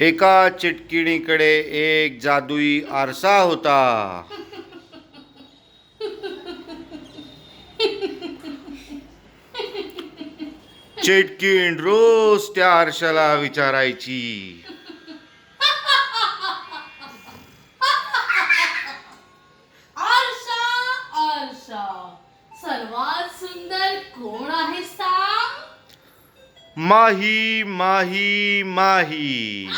एका चिटकिणीकडे एक जादुई आरसा होता. चिटकीण रोज त्या आरशाला विचारायची, आरसा आरसा सर्वात सुंदर कोण आहे सांग? माही माही माही.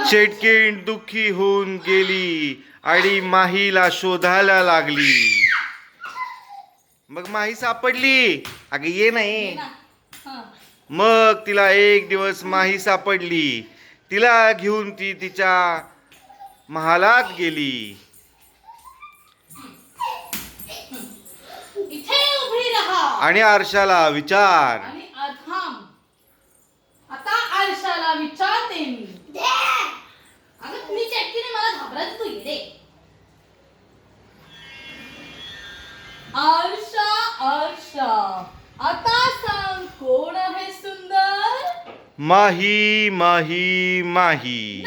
चिटकीण दुःखी होऊन गेली आणि माहीला शोधायला लागली. मग माही सापडली. अगं ये नाही. मग तिला एक दिवस माही सापडली. तिला घेऊन ती तिच्या महालात गेली. इथे उभी राहा आणि आरशाला विचार. आणि थांब. आता आरशाला विचारते मी. अगं तुम्ही चटकीने मला घाबरत तू येते. आरशा आरशा आता सांग कोण आहे सुंदर? माही माही माही.